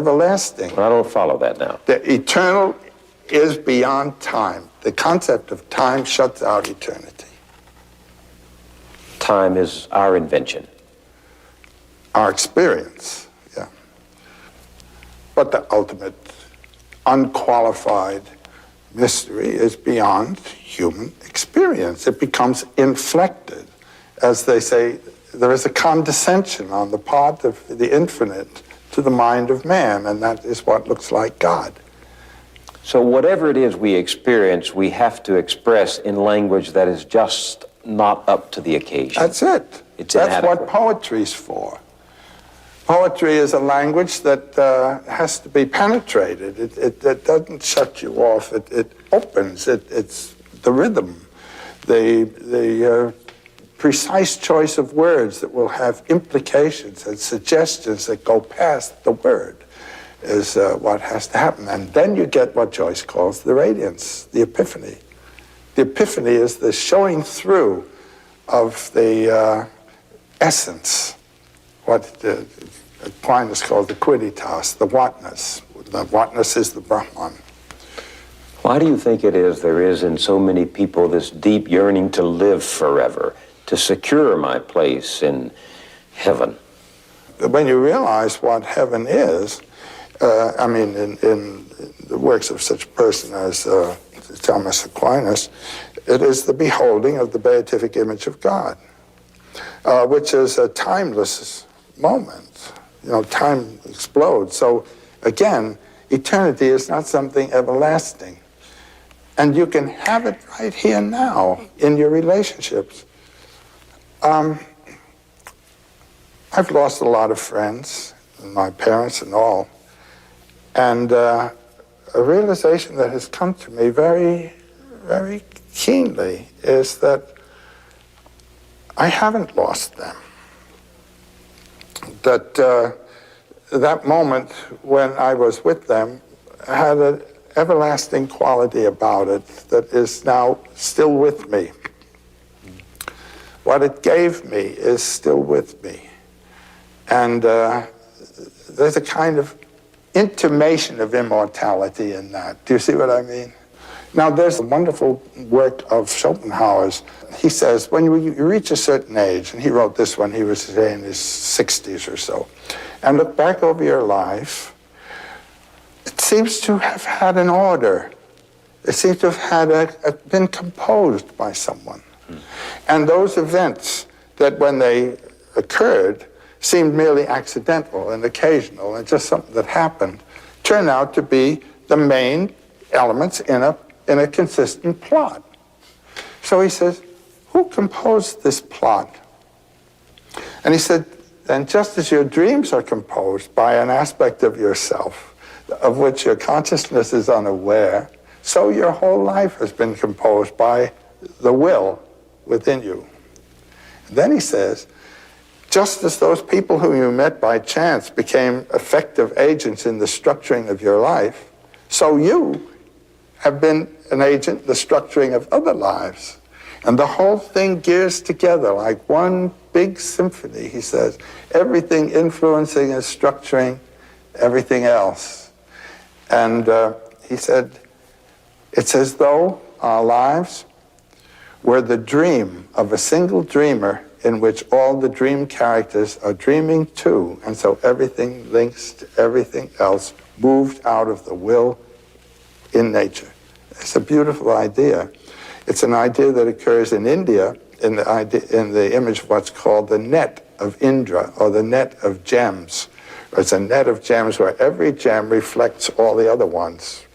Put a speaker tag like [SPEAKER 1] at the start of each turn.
[SPEAKER 1] everlasting.
[SPEAKER 2] I don't follow that now.
[SPEAKER 1] The eternal is beyond time. The concept of time shuts out eternity.
[SPEAKER 2] Time is our invention.
[SPEAKER 1] Our experience, yeah. But the ultimate, unqualified mystery is beyond human experience. It becomes inflected. As they say, there is a condescension on the part of the infinite to the mind of man, and that is what looks like God.
[SPEAKER 2] So whatever it is we experience, we have to express in language that is just not up to the occasion.
[SPEAKER 1] That's it.
[SPEAKER 2] It's
[SPEAKER 1] That's
[SPEAKER 2] inadequate.
[SPEAKER 1] what poetry's for. Poetry is a language that has to be penetrated. It doesn't shut you off. It opens. It's the rhythm, the precise choice of words that will have implications and suggestions that go past the word is what has to happen. And then you get what Joyce calls the radiance, the epiphany. The epiphany is the showing through of the essence, what Aquinas called the quidditas, the whatness. The whatness is the Brahman.
[SPEAKER 2] Why do you think it is there is in so many people this deep yearning to live forever, to secure my place in heaven?
[SPEAKER 1] When you realize what heaven is, I mean, in the works of such a person as Thomas Aquinas, it is the beholding of the beatific image of God, which is a timeless moment. You know, time explodes. So, again, eternity is not something everlasting. And you can have it right here now in your relationships. I've lost a lot of friends, my parents and all. And a realization that has come to me very, very keenly is that I haven't lost them. That that moment when I was with them had an everlasting quality about it that is now still with me. What it gave me is still with me. And there's a kind of intimation of immortality in that. Do you see what I mean? Now, there's a wonderful work of Schopenhauer's. He says, when you reach a certain age, and he wrote this when he was, say, in his 60s or so, and look back over your life, it seems to have had an order. It seems to have had been composed by someone. And those events that, when they occurred, seemed merely accidental and occasional and just something that happened, turn out to be the main elements in a consistent plot. So he says, who composed this plot? And he said, and just as your dreams are composed by an aspect of yourself of which your consciousness is unaware, so your whole life has been composed by the will within you. And then he says, just as those people whom you met by chance became effective agents in the structuring of your life, so you have been an agent in the structuring of other lives. And the whole thing gears together like one big symphony, he says, everything influencing and structuring everything else. And he said, it's as though our lives were the dream of a single dreamer in which all the dream characters are dreaming too, and so everything links to everything else, moved out of the will in nature. It's a beautiful idea. It's an idea that occurs in India in the image of what's called the net of Indra, or the net of gems. It's a net of gems where every gem reflects all the other ones.